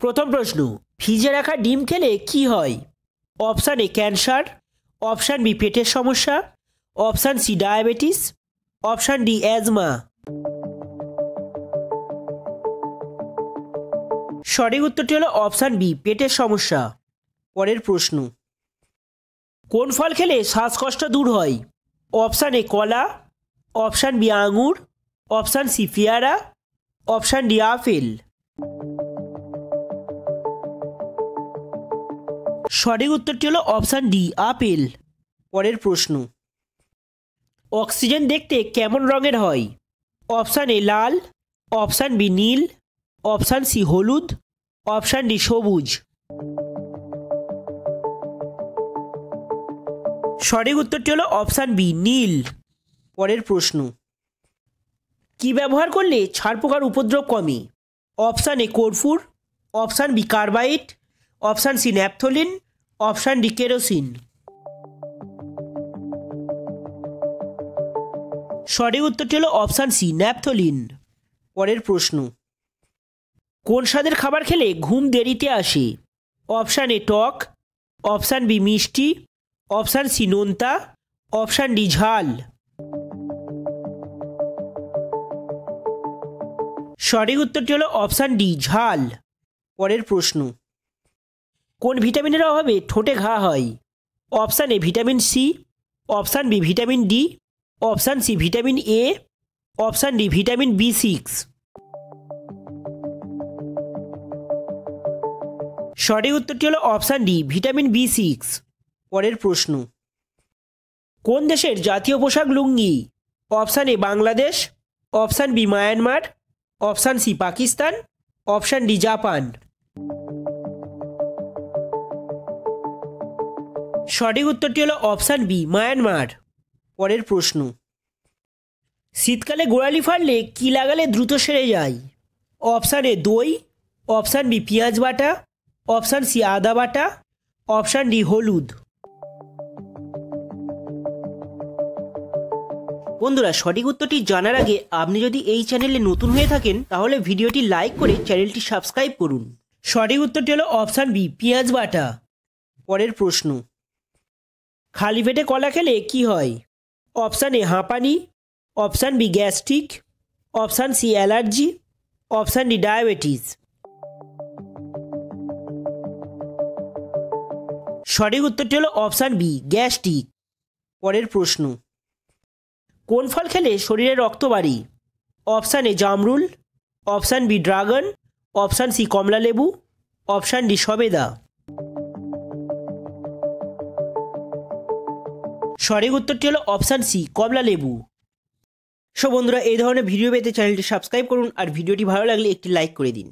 প্রথম প্রশ্ন, ভিজে রাখা ডিম খেলে কি হয়? Option A cancer, option B পেটের সমস্যা, option C diabetes, option D asthma. সঠিক উত্তরটি হলো অপশান বি পেটের সমস্যা। পরের প্রশ্ন, কোন ফল খেলে শ্বাসকষ্ট দূর হয়? অপশান এ কলা, অপশান বি আঙুর, অপশান সি পেয়ারা, অপশান ডি আপেল। সঠিক উত্তরটি হলো অপশান ডি আপেল। পরের প্রশ্ন, অক্সিজেন দেখতে কেমন রঙের হয়? অপশান এ লাল, অপশান বি নীল, অপশান সি হলুদ, অপশান ডি সবুজ। সঠিক উত্তরটি হলো অপশান বি নীল। পরের প্রশ্ন, কি ব্যবহার করলে ছাড় পোকার উপদ্রব কমে? অপশান এ কর্পূর, option B carbide, option C naphthalene, option D kerosene. সঠিক উত্তরটি হলো অপশান সি ন্যাপথলিন। পরের প্রশ্ন, কোন স্বাদের খাবার খেলে ঘুম দেরিতে আসে? অপশান এ টক, অপশান বি মিষ্টি, অপশান সি নোনতা, অপশান ডি ঝাল। সঠিক উত্তরটি হলো অপশান ডি ঝাল। পরের প্রশ্ন, কোন ভিটামিনের অভাবে ঠোঁটে ঘা হয়? Option A vitamin C, option B vitamin D, option C vitamin A, option D vitamin B6। সঠিক উত্তরটি হলো অপশান ডি ভিটামিন B6। পরের প্রশ্ন, কোন দেশের জাতীয় পোশাক lungi? Option A Bangladesh, option B Myanmar, option C Pakistan, option D Japan. সঠিক উত্তরটি হলো অপশান বি মায়ানমার। পরের প্রশ্ন, শীতকালে গোড়ালি ফাটলে কি লাগালে দ্রুত সেরে যায়? অপশান এ দই, অপশান বি পেঁয়াজ বাটা, অপশান সি আদা বাটা, অপশান ডি হলুদ। বন্ধুরা, সঠিক উত্তরটি জানার আগে আপনি যদি এই চ্যানেলে নতুন হয়ে থাকেন তাহলে ভিডিওটি লাইক করে চ্যানেলটি সাবস্ক্রাইব করুন। সঠিক উত্তরটি হলো অপশান বি পেঁয়াজ বাটা। পরের প্রশ্ন, খালি পেটে কলা খেলে কি হয়? অপশান এ হাঁপানি, option B gastric, option C allergy, option D diabetes. সঠিক উত্তরটি হলো অপশান বি গ্যাস্ট্রিক। পরের প্রশ্ন, কোন ফল খেলে শরীরে রক্ত বাড়ে? অপশান এ জামরুল, option B dragon, option C কমলা লেবু, অপশান ডি সবেদা। সঠিক উত্তরটি হলো অপশান সি কমলা লেবু। সো বন্ধুরা, এই ধরনের ভিডিও পেতে চ্যানেলটি সাবস্ক্রাইব করুন আর ভিডিওটি ভালো লাগলে একটি লাইক করে দিন।